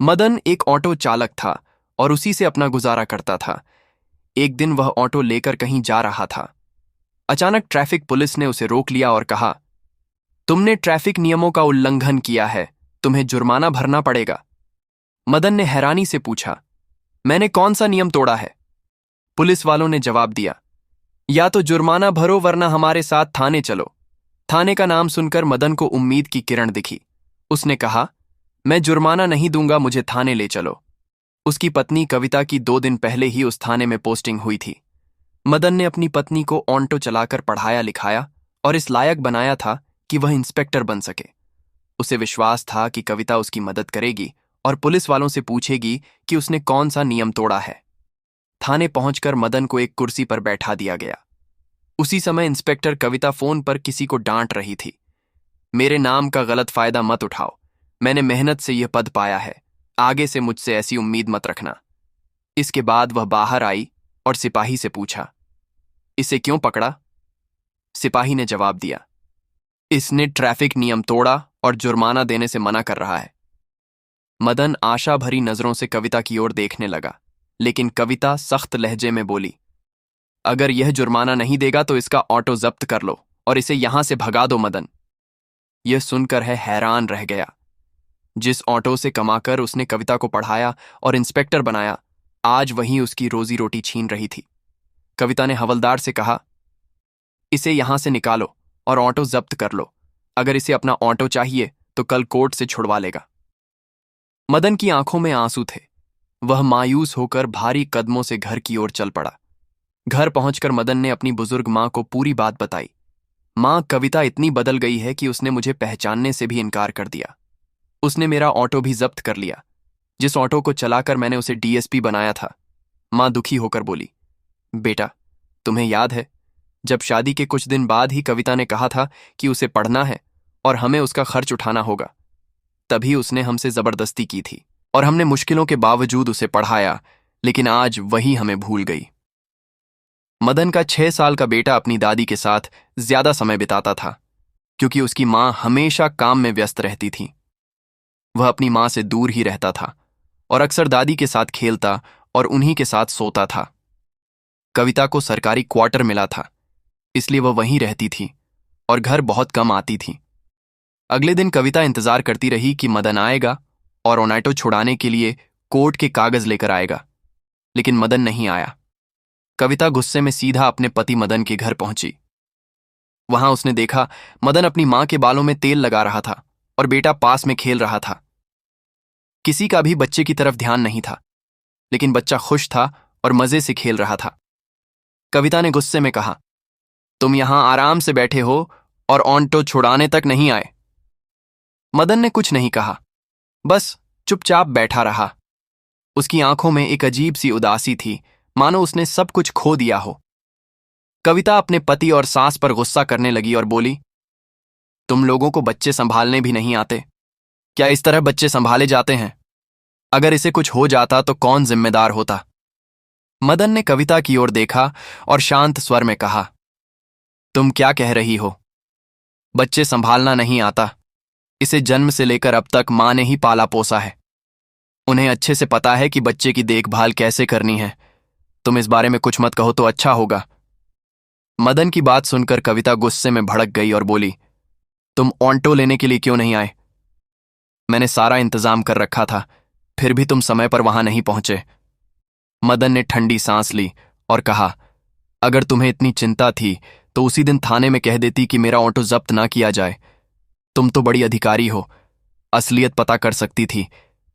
मदन एक ऑटो चालक था और उसी से अपना गुजारा करता था। एक दिन वह ऑटो लेकर कहीं जा रहा था। अचानक ट्रैफिक पुलिस ने उसे रोक लिया और कहा, तुमने ट्रैफिक नियमों का उल्लंघन किया है, तुम्हें जुर्माना भरना पड़ेगा। मदन ने हैरानी से पूछा, मैंने कौन सा नियम तोड़ा है? पुलिस वालों ने जवाब दिया, या तो जुर्माना भरो वरना हमारे साथ थाने चलो। थाने का नाम सुनकर मदन को उम्मीद की किरण दिखी। उसने कहा, मैं जुर्माना नहीं दूंगा, मुझे थाने ले चलो। उसकी पत्नी कविता की 2 दिन पहले ही उस थाने में पोस्टिंग हुई थी। मदन ने अपनी पत्नी को ऑटो चलाकर पढ़ाया लिखाया और इस लायक बनाया था कि वह इंस्पेक्टर बन सके। उसे विश्वास था कि कविता उसकी मदद करेगी और पुलिस वालों से पूछेगी कि उसने कौन सा नियम तोड़ा है। थाने पहुंचकर मदन को एक कुर्सी पर बैठा दिया गया। उसी समय इंस्पेक्टर कविता फोन पर किसी को डांट रही थी। मेरे नाम का गलत फायदा मत उठाओ, मैंने मेहनत से यह पद पाया है, आगे से मुझसे ऐसी उम्मीद मत रखना। इसके बाद वह बाहर आई और सिपाही से पूछा, इसे क्यों पकड़ा? सिपाही ने जवाब दिया, इसने ट्रैफिक नियम तोड़ा और जुर्माना देने से मना कर रहा है। मदन आशा भरी नजरों से कविता की ओर देखने लगा, लेकिन कविता सख्त लहजे में बोली, अगर यह जुर्माना नहीं देगा तो इसका ऑटो जब्त कर लो और इसे यहां से भगा दो। मदन यह सुनकर हैरान रह गया। जिस ऑटो से कमाकर उसने कविता को पढ़ाया और इंस्पेक्टर बनाया, आज वहीं उसकी रोजी रोटी छीन रही थी। कविता ने हवलदार से कहा, इसे यहां से निकालो और ऑटो जब्त कर लो। अगर इसे अपना ऑटो चाहिए तो कल कोर्ट से छुड़वा लेगा। मदन की आंखों में आंसू थे। वह मायूस होकर भारी कदमों से घर की ओर चल पड़ा। घर पहुंचकर मदन ने अपनी बुजुर्ग मां को पूरी बात बताई। मां, कविता इतनी बदल गई है कि उसने मुझे पहचानने से भी इनकार कर दिया। उसने मेरा ऑटो भी जब्त कर लिया, जिस ऑटो को चलाकर मैंने उसे डीएसपी बनाया था। मां दुखी होकर बोली, बेटा, तुम्हें याद है जब शादी के कुछ दिन बाद ही कविता ने कहा था कि उसे पढ़ना है और हमें उसका खर्च उठाना होगा? तभी उसने हमसे जबरदस्ती की थी और हमने मुश्किलों के बावजूद उसे पढ़ाया, लेकिन आज वही हमें भूल गई। मदन का 6 साल का बेटा अपनी दादी के साथ ज्यादा समय बिताता था, क्योंकि उसकी मां हमेशा काम में व्यस्त रहती थी। वह अपनी मां से दूर ही रहता था और अक्सर दादी के साथ खेलता और उन्हीं के साथ सोता था। कविता को सरकारी क्वार्टर मिला था, इसलिए वह वहीं रहती थी और घर बहुत कम आती थी। अगले दिन कविता इंतजार करती रही कि मदन आएगा और ऑटो छुड़ाने के लिए कोर्ट के कागज लेकर आएगा, लेकिन मदन नहीं आया। कविता गुस्से में सीधा अपने पति मदन के घर पहुंची। वहां उसने देखा मदन अपनी मां के बालों में तेल लगा रहा था और बेटा पास में खेल रहा था। किसी का भी बच्चे की तरफ ध्यान नहीं था, लेकिन बच्चा खुश था और मजे से खेल रहा था। कविता ने गुस्से में कहा, तुम यहां आराम से बैठे हो और ऑटो छुड़ाने तक नहीं आए। मदन ने कुछ नहीं कहा, बस चुपचाप बैठा रहा। उसकी आंखों में एक अजीब सी उदासी थी, मानो उसने सब कुछ खो दिया हो। कविता अपने पति और सास पर गुस्सा करने लगी और बोली, तुम लोगों को बच्चे संभालने भी नहीं आते? क्या इस तरह बच्चे संभाले जाते हैं? अगर इसे कुछ हो जाता तो कौन जिम्मेदार होता? मदन ने कविता की ओर देखा और शांत स्वर में कहा, तुम क्या कह रही हो? बच्चे संभालना नहीं आता। इसे जन्म से लेकर अब तक मां ने ही पाला पोसा है। उन्हें अच्छे से पता है कि बच्चे की देखभाल कैसे करनी है। तुम इस बारे में कुछ मत कहो तो अच्छा होगा। मदन की बात सुनकर कविता गुस्से में भड़क गई और बोली, तुम ऑटो लेने के लिए क्यों नहीं आए? मैंने सारा इंतजाम कर रखा था, फिर भी तुम समय पर वहां नहीं पहुंचे। मदन ने ठंडी सांस ली और कहा, अगर तुम्हें इतनी चिंता थी तो उसी दिन थाने में कह देती कि मेरा ऑटो जब्त ना किया जाए। तुम तो बड़ी अधिकारी हो, असलियत पता कर सकती थी,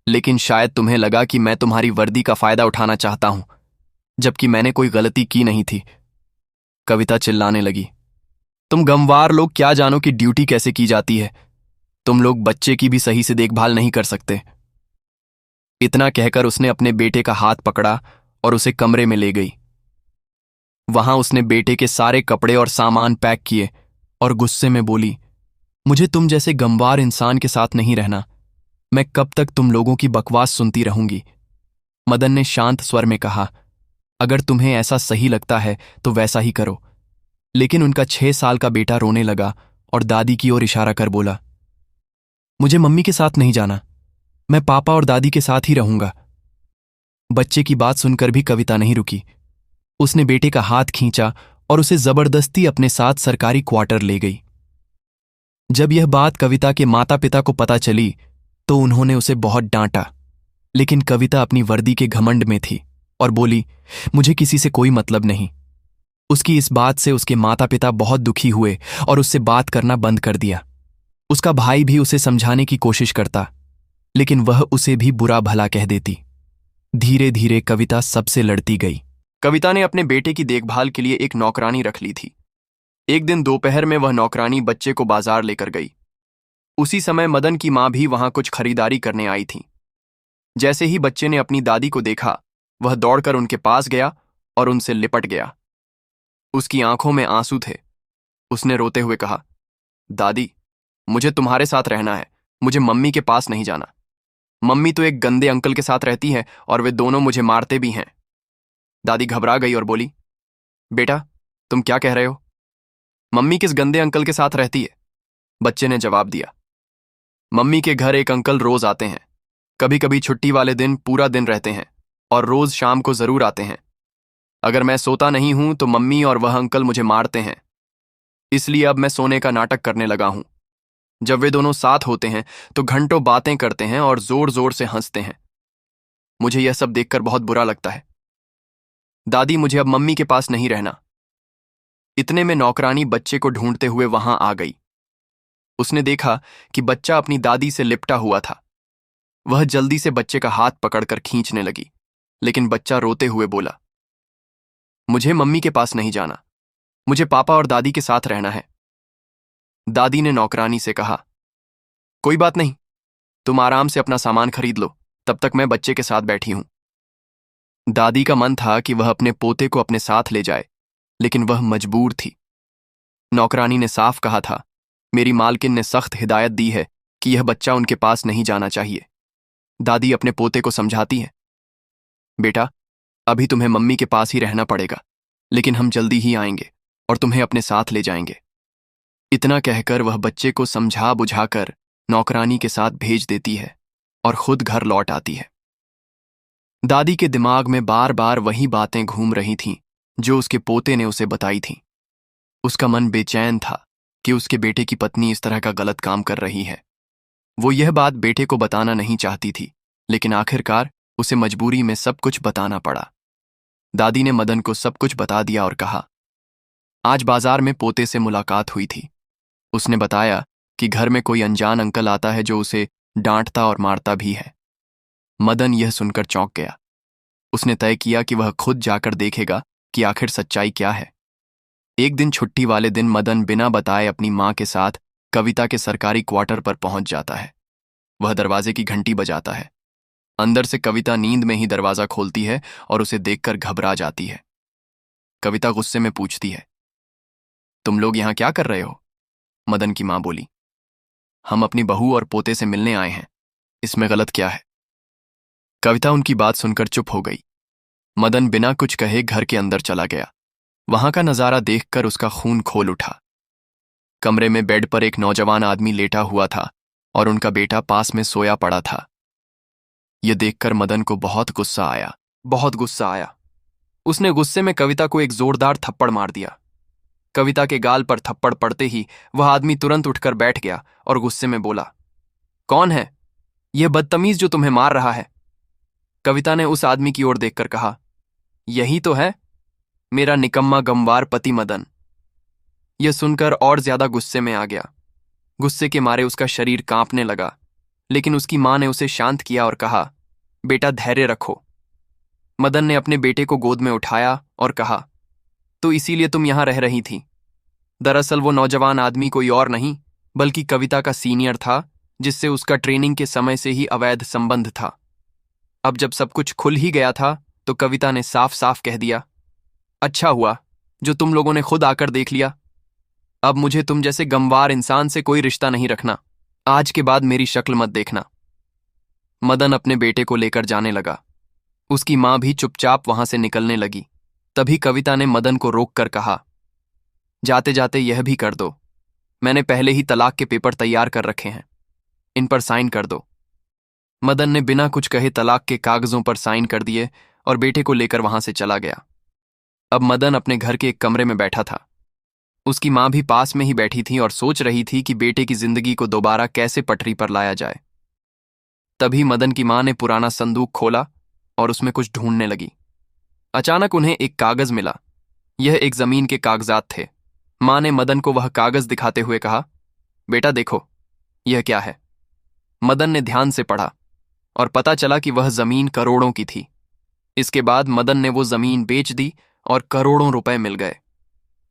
लेकिन शायद तुम्हें लगा कि मैं तुम्हारी वर्दी का फायदा उठाना चाहता हूं, जबकि मैंने कोई गलती की नहीं थी। कविता चिल्लाने लगी, तुम गंवार लोग क्या जानो कि ड्यूटी कैसे की जाती है। तुम लोग बच्चे की भी सही से देखभाल नहीं कर सकते। इतना कहकर उसने अपने बेटे का हाथ पकड़ा और उसे कमरे में ले गई। वहां उसने बेटे के सारे कपड़े और सामान पैक किए और गुस्से में बोली, मुझे तुम जैसे गंवार इंसान के साथ नहीं रहना। मैं कब तक तुम लोगों की बकवास सुनती रहूंगी? मदन ने शांत स्वर में कहा, अगर तुम्हें ऐसा सही लगता है तो वैसा ही करो। लेकिन उनका 6 साल का बेटा रोने लगा और दादी की ओर इशारा कर बोला, मुझे मम्मी के साथ नहीं जाना। मैं पापा और दादी के साथ ही रहूंगा। बच्चे की बात सुनकर भी कविता नहीं रुकी। उसने बेटे का हाथ खींचा और उसे जबरदस्ती अपने साथ सरकारी क्वार्टर ले गई। जब यह बात कविता के माता पिता को पता चली तो उन्होंने उसे बहुत डांटा, लेकिन कविता अपनी वर्दी के घमंड में थी और बोली, मुझे किसी से कोई मतलब नहीं। उसकी इस बात से उसके माता पिता बहुत दुखी हुए और उससे बात करना बंद कर दिया। उसका भाई भी उसे समझाने की कोशिश करता, लेकिन वह उसे भी बुरा भला कह देती। धीरे धीरे कविता सबसे लड़ती गई। कविता ने अपने बेटे की देखभाल के लिए एक नौकरानी रख ली थी। एक दिन दोपहर में वह नौकरानी बच्चे को बाजार लेकर गई। उसी समय मदन की मां भी वहां कुछ खरीदारी करने आई थी। जैसे ही बच्चे ने अपनी दादी को देखा, वह दौड़कर उनके पास गया और उनसे लिपट गया। उसकी आंखों में आंसू थे। उसने रोते हुए कहा, दादी, मुझे तुम्हारे साथ रहना है, मुझे मम्मी के पास नहीं जाना। मम्मी तो एक गंदे अंकल के साथ रहती है और वे दोनों मुझे मारते भी हैं। दादी घबरा गई और बोली, बेटा, तुम क्या कह रहे हो? मम्मी किस गंदे अंकल के साथ रहती है? बच्चे ने जवाब दिया, मम्मी के घर एक अंकल रोज आते हैं। कभी कभी छुट्टी वाले दिन पूरा दिन रहते हैं और रोज शाम को जरूर आते हैं। अगर मैं सोता नहीं हूं तो मम्मी और वह अंकल मुझे मारते हैं। इसलिए अब मैं सोने का नाटक करने लगा हूं। जब वे दोनों साथ होते हैं तो घंटों बातें करते हैं और जोर जोर से हंसते हैं। मुझे यह सब देखकर बहुत बुरा लगता है। दादी, मुझे अब मम्मी के पास नहीं रहना। इतने में नौकरानी बच्चे को ढूंढते हुए वहां आ गई। उसने देखा कि बच्चा अपनी दादी से लिपटा हुआ था। वह जल्दी से बच्चे का हाथ पकड़कर खींचने लगी, लेकिन बच्चा रोते हुए बोला, मुझे मम्मी के पास नहीं जाना, मुझे पापा और दादी के साथ रहना है। दादी ने नौकरानी से कहा, कोई बात नहीं, तुम आराम से अपना सामान खरीद लो, तब तक मैं बच्चे के साथ बैठी हूं। दादी का मन था कि वह अपने पोते को अपने साथ ले जाए, लेकिन वह मजबूर थी। नौकरानी ने साफ कहा था, मेरी मालकिन ने सख्त हिदायत दी है कि यह बच्चा उनके पास नहीं जाना चाहिए। दादी अपने पोते को समझाती है, बेटा, अभी तुम्हें मम्मी के पास ही रहना पड़ेगा, लेकिन हम जल्दी ही आएंगे और तुम्हें अपने साथ ले जाएंगे। इतना कहकर वह बच्चे को समझा बुझाकर नौकरानी के साथ भेज देती है और खुद घर लौट आती है। दादी के दिमाग में बार बार वही बातें घूम रही थीं जो उसके पोते ने उसे बताई थीं। उसका मन बेचैन था कि उसके बेटे की पत्नी इस तरह का गलत काम कर रही है। वो यह बात बेटे को बताना नहीं चाहती थी, लेकिन आखिरकार उसे मजबूरी में सब कुछ बताना पड़ा। दादी ने मदन को सब कुछ बता दिया और कहा, आज बाजार में पोते से मुलाकात हुई थी। उसने बताया कि घर में कोई अनजान अंकल आता है जो उसे डांटता और मारता भी है। मदन यह सुनकर चौंक गया। उसने तय किया कि वह खुद जाकर देखेगा कि आखिर सच्चाई क्या है। एक दिन छुट्टी वाले दिन मदन बिना बताए अपनी मां के साथ कविता के सरकारी क्वार्टर पर पहुंच जाता है। वह दरवाजे की घंटी बजाता है। अंदर से कविता नींद में ही दरवाजा खोलती है और उसे देखकर घबरा जाती है। कविता गुस्से में पूछती है, तुम लोग यहां क्या कर रहे हो? मदन की मां बोली, हम अपनी बहू और पोते से मिलने आए हैं, इसमें गलत क्या है? कविता उनकी बात सुनकर चुप हो गई। मदन बिना कुछ कहे घर के अंदर चला गया। वहां का नजारा देखकर उसका खून खोल उठा। कमरे में बेड पर एक नौजवान आदमी लेटा हुआ था और उनका बेटा पास में सोया पड़ा था। यह देखकर मदन को बहुत गुस्सा आया, बहुत गुस्सा आया। उसने गुस्से में कविता को एक जोरदार थप्पड़ मार दिया। कविता के गाल पर थप्पड़ पड़ते ही वह आदमी तुरंत उठकर बैठ गया और गुस्से में बोला, कौन है यह बदतमीज जो तुम्हें मार रहा है? कविता ने उस आदमी की ओर देखकर कहा, यही तो है, मेरा निकम्मा गमवार पति मदन। यह सुनकर और ज्यादा गुस्से में आ गया। गुस्से के मारे उसका शरीर कांपने लगा, लेकिन उसकी मां ने उसे शांत किया और कहा, बेटा धैर्य रखो। मदन ने अपने बेटे को गोद में उठाया और कहा, तो इसीलिए तुम यहां रह रही थी? दरअसल वो नौजवान आदमी कोई और नहीं बल्कि कविता का सीनियर था, जिससे उसका ट्रेनिंग के समय से ही अवैध संबंध था। अब जब सब कुछ खुल ही गया था तो कविता ने साफ साफ कह दिया, अच्छा हुआ जो तुम लोगों ने खुद आकर देख लिया। अब मुझे तुम जैसे गमवार इंसान से कोई रिश्ता नहीं रखना। आज के बाद मेरी शक्ल मत देखना। मदन अपने बेटे को लेकर जाने लगा। उसकी मां भी चुपचाप वहां से निकलने लगी। तभी कविता ने मदन को रोककर कहा, जाते जाते यह भी कर दो, मैंने पहले ही तलाक के पेपर तैयार कर रखे हैं, इन पर साइन कर दो। मदन ने बिना कुछ कहे तलाक के कागजों पर साइन कर दिए और बेटे को लेकर वहां से चला गया। अब मदन अपने घर के एक कमरे में बैठा था। उसकी मां भी पास में ही बैठी थी और सोच रही थी कि बेटे की जिंदगी को दोबारा कैसे पटरी पर लाया जाए। तभी मदन की मां ने पुराना संदूक खोला और उसमें कुछ ढूंढने लगी। अचानक उन्हें एक कागज मिला। यह एक जमीन के कागजात थे। मां ने मदन को वह कागज दिखाते हुए कहा, बेटा देखो, यह क्या है। मदन ने ध्यान से पढ़ा और पता चला कि वह जमीन करोड़ों की थी। इसके बाद मदन ने वो जमीन बेच दी और करोड़ों रुपए मिल गए।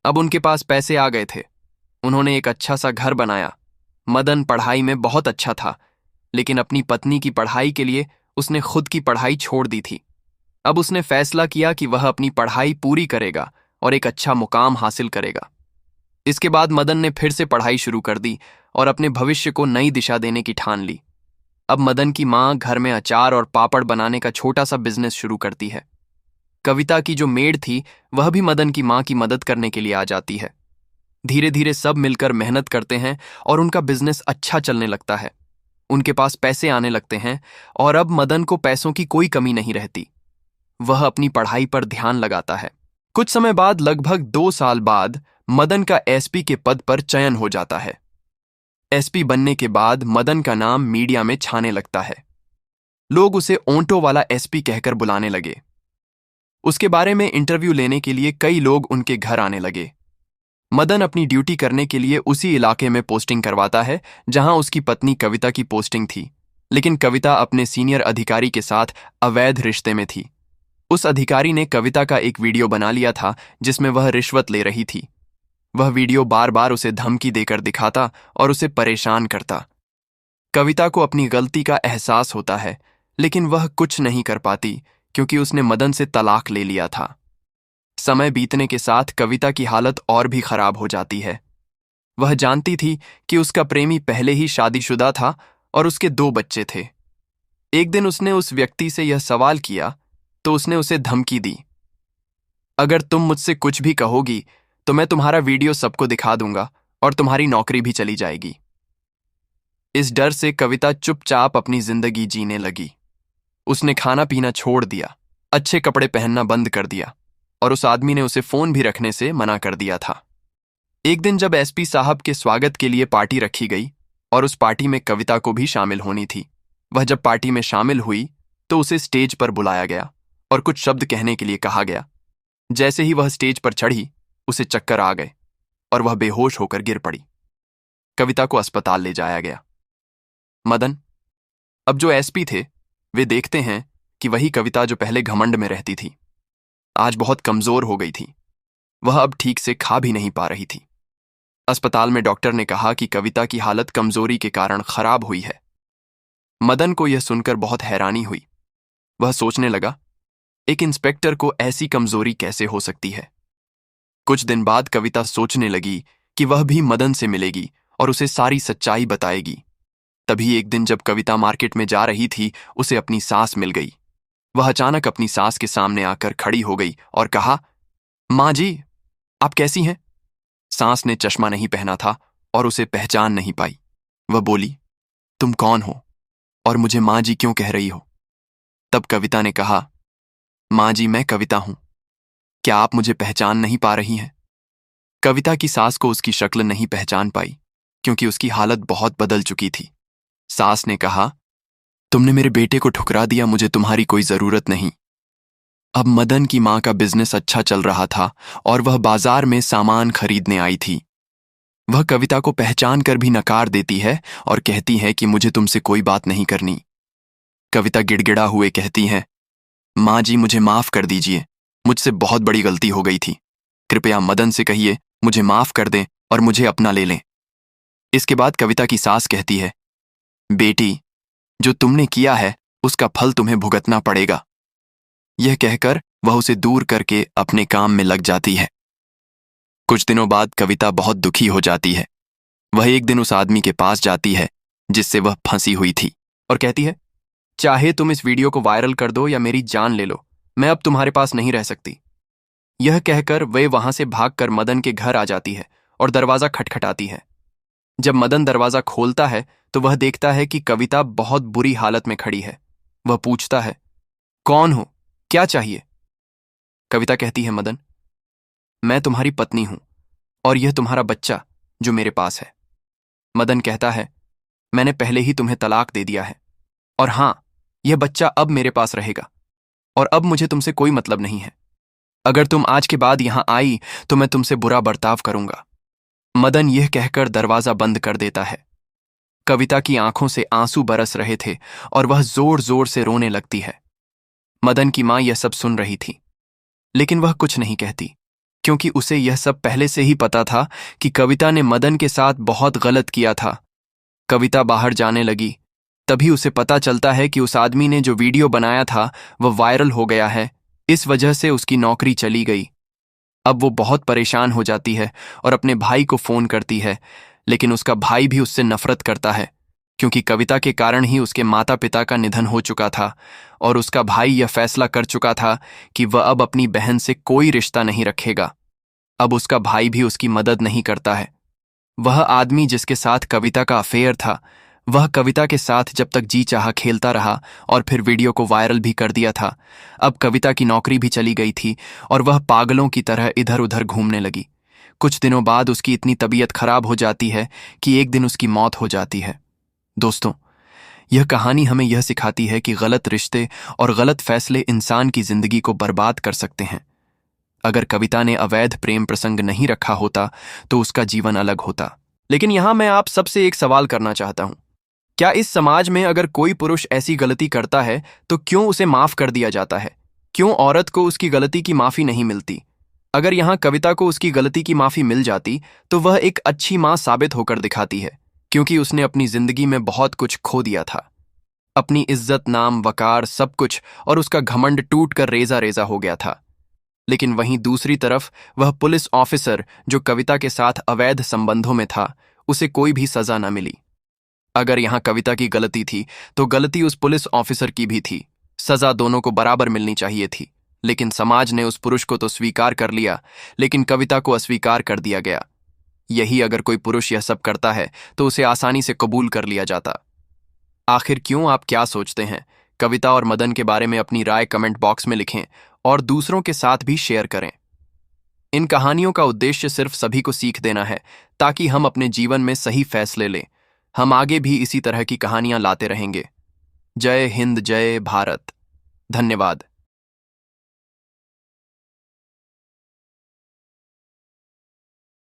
अब उनके पास पैसे आ गए थे। उन्होंने एक अच्छा सा घर बनाया। मदन पढ़ाई में बहुत अच्छा था, लेकिन अपनी पत्नी की पढ़ाई के लिए उसने खुद की पढ़ाई छोड़ दी थी। अब उसने फैसला किया कि वह अपनी पढ़ाई पूरी करेगा और एक अच्छा मुकाम हासिल करेगा। इसके बाद मदन ने फिर से पढ़ाई शुरू कर दी और अपने भविष्य को नई दिशा देने की ठान ली। अब मदन की मां घर में अचार और पापड़ बनाने का छोटा सा बिजनेस शुरू करती है। कविता की जो मेड थी वह भी मदन की मां की मदद करने के लिए आ जाती है। धीरे धीरे सब मिलकर मेहनत करते हैं और उनका बिजनेस अच्छा चलने लगता है। उनके पास पैसे आने लगते हैं और अब मदन को पैसों की कोई कमी नहीं रहती। वह अपनी पढ़ाई पर ध्यान लगाता है। कुछ समय बाद, लगभग 2 साल बाद, मदन का एसपी के पद पर चयन हो जाता है। एसपी बनने के बाद मदन का नाम मीडिया में छाने लगता है। लोग उसे ओंटो वाला एसपी कहकर बुलाने लगे। उसके बारे में इंटरव्यू लेने के लिए कई लोग उनके घर आने लगे। मदन अपनी ड्यूटी करने के लिए उसी इलाके में पोस्टिंग करवाता है जहां उसकी पत्नी कविता की पोस्टिंग थी, लेकिन कविता अपने सीनियर अधिकारी के साथ अवैध रिश्ते में थी। उस अधिकारी ने कविता का एक वीडियो बना लिया था जिसमें वह रिश्वत ले रही थी। वह वीडियो बार बार उसे धमकी देकर दिखाता और उसे परेशान करता। कविता को अपनी गलती का एहसास होता है, लेकिन वह कुछ नहीं कर पाती क्योंकि उसने मदन से तलाक ले लिया था। समय बीतने के साथ कविता की हालत और भी खराब हो जाती है। वह जानती थी कि उसका प्रेमी पहले ही शादीशुदा था और उसके 2 बच्चे थे। एक दिन उसने उस व्यक्ति से यह सवाल किया तो उसने उसे धमकी दी, अगर तुम मुझसे कुछ भी कहोगी तो मैं तुम्हारा वीडियो सबको दिखा दूंगा और तुम्हारी नौकरी भी चली जाएगी। इस डर से कविता चुपचाप अपनी जिंदगी जीने लगी। उसने खाना पीना छोड़ दिया, अच्छे कपड़े पहनना बंद कर दिया और उस आदमी ने उसे फोन भी रखने से मना कर दिया था। एक दिन जब एसपी साहब के स्वागत के लिए पार्टी रखी गई और उस पार्टी में कविता को भी शामिल होनी थी, वह जब पार्टी में शामिल हुई तो उसे स्टेज पर बुलाया गया और कुछ शब्द कहने के लिए कहा गया। जैसे ही वह स्टेज पर चढ़ी, उसे चक्कर आ गए और वह बेहोश होकर गिर पड़ी। कविता को अस्पताल ले जाया गया। मदन, अब जो एसपी थे, वे देखते हैं कि वही कविता जो पहले घमंड में रहती थी, आज बहुत कमजोर हो गई थी। वह अब ठीक से खा भी नहीं पा रही थी। अस्पताल में डॉक्टर ने कहा कि कविता की हालत कमजोरी के कारण खराब हुई है। मदन को यह सुनकर बहुत हैरानी हुई। वह सोचने लगा, एक इंस्पेक्टर को ऐसी कमजोरी कैसे हो सकती है। कुछ दिन बाद कविता सोचने लगी कि वह भी मदन से मिलेगी और उसे सारी सच्चाई बताएगी। तभी एक दिन जब कविता मार्केट में जा रही थी, उसे अपनी सास मिल गई। वह अचानक अपनी सास के सामने आकर खड़ी हो गई और कहा, माँ जी, आप कैसी हैं? सास ने चश्मा नहीं पहना था और उसे पहचान नहीं पाई। वह बोली, तुम कौन हो और मुझे माँ जी क्यों कह रही हो? तब कविता ने कहा, माँ जी, मैं कविता हूं। क्या आप मुझे पहचान नहीं पा रही हैं? कविता की सास को उसकी शक्ल नहीं पहचान पाई क्योंकि उसकी हालत बहुत बदल चुकी थी। सास ने कहा, तुमने मेरे बेटे को ठुकरा दिया, मुझे तुम्हारी कोई जरूरत नहीं। अब मदन की मां का बिजनेस अच्छा चल रहा था और वह बाजार में सामान खरीदने आई थी। वह कविता को पहचान कर भी नकार देती है और कहती है कि मुझे तुमसे कोई बात नहीं करनी। कविता गिड़गिड़ा हुए कहती है, माँ जी, मुझे माफ कर दीजिए, मुझसे बहुत बड़ी गलती हो गई थी। कृपया मदन से कहिए मुझे माफ कर दें और मुझे अपना ले लें। इसके बाद कविता की सास कहती है, बेटी, जो तुमने किया है उसका फल तुम्हें भुगतना पड़ेगा। यह कहकर वह उसे दूर करके अपने काम में लग जाती है। कुछ दिनों बाद कविता बहुत दुखी हो जाती है। वह एक दिन उस आदमी के पास जाती है जिससे वह फंसी हुई थी और कहती है, चाहे तुम इस वीडियो को वायरल कर दो या मेरी जान ले लो, मैं अब तुम्हारे पास नहीं रह सकती। यह कहकर वे वहां से भागकर मदन के घर आ जाती है और दरवाजा खटखटाती है। जब मदन दरवाजा खोलता है तो वह देखता है कि कविता बहुत बुरी हालत में खड़ी है। वह पूछता है, कौन हो, क्या चाहिए? कविता कहती है, मदन, मैं तुम्हारी पत्नी हूं और यह तुम्हारा बच्चा जो मेरे पास है। मदन कहता है, मैंने पहले ही तुम्हें तलाक दे दिया है और हां, यह बच्चा अब मेरे पास रहेगा और अब मुझे तुमसे कोई मतलब नहीं है। अगर तुम आज के बाद यहां आई तो मैं तुमसे बुरा बर्ताव करूंगा। मदन यह कहकर दरवाजा बंद कर देता है। कविता की आंखों से आंसू बरस रहे थे और वह जोर जोर से रोने लगती है। मदन की मां यह सब सुन रही थी, लेकिन वह कुछ नहीं कहती, क्योंकि उसे यह सब पहले से ही पता था कि कविता ने मदन के साथ बहुत गलत किया था। कविता बाहर जाने लगी, तभी उसे पता चलता है कि उस आदमी ने जो वीडियो बनाया था वह वायरल हो गया है। इस वजह से उसकी नौकरी चली गई। अब वो बहुत परेशान हो जाती है और अपने भाई को फोन करती है, लेकिन उसका भाई भी उससे नफरत करता है, क्योंकि कविता के कारण ही उसके माता पिता का निधन हो चुका था और उसका भाई यह फैसला कर चुका था कि वह अब अपनी बहन से कोई रिश्ता नहीं रखेगा। अब उसका भाई भी उसकी मदद नहीं करता है। वह आदमी जिसके साथ कविता का अफेयर था, वह कविता के साथ जब तक जी चाहा खेलता रहा और फिर वीडियो को वायरल भी कर दिया था। अब कविता की नौकरी भी चली गई थी और वह पागलों की तरह इधर उधर घूमने लगी। कुछ दिनों बाद उसकी इतनी तबीयत खराब हो जाती है कि एक दिन उसकी मौत हो जाती है। दोस्तों, यह कहानी हमें यह सिखाती है कि गलत रिश्ते और गलत फैसले इंसान की जिंदगी को बर्बाद कर सकते हैं। अगर कविता ने अवैध प्रेम प्रसंग नहीं रखा होता तो उसका जीवन अलग होता। लेकिन यहां मैं आप सबसे एक सवाल करना चाहता हूं, क्या इस समाज में अगर कोई पुरुष ऐसी गलती करता है तो क्यों उसे माफ कर दिया जाता है? क्यों औरत को उसकी गलती की माफी नहीं मिलती? अगर यहां कविता को उसकी गलती की माफी मिल जाती तो वह एक अच्छी मां साबित होकर दिखाती है, क्योंकि उसने अपनी जिंदगी में बहुत कुछ खो दिया था। अपनी इज्जत, नाम, वकार, सब कुछ, और उसका घमंड टूट कर रेजा रेजा हो गया था। लेकिन वहीं दूसरी तरफ वह पुलिस ऑफिसर जो कविता के साथ अवैध संबंधों में था, उसे कोई भी सजा न मिली। अगर यहां कविता की गलती थी तो गलती उस पुलिस ऑफिसर की भी थी। सजा दोनों को बराबर मिलनी चाहिए थी, लेकिन समाज ने उस पुरुष को तो स्वीकार कर लिया, लेकिन कविता को अस्वीकार कर दिया गया। यही अगर कोई पुरुष यह सब करता है तो उसे आसानी से कबूल कर लिया जाता। आखिर क्यों, आप क्या सोचते हैं? कविता और मदन के बारे में अपनी राय कमेंट बॉक्स में लिखें और दूसरों के साथ भी शेयर करें। इन कहानियों का उद्देश्य सिर्फ सभी को सीख देना है, ताकि हम अपने जीवन में सही फैसले लें। हम आगे भी इसी तरह की कहानियां लाते रहेंगे। जय हिंद, जय भारत। धन्यवाद।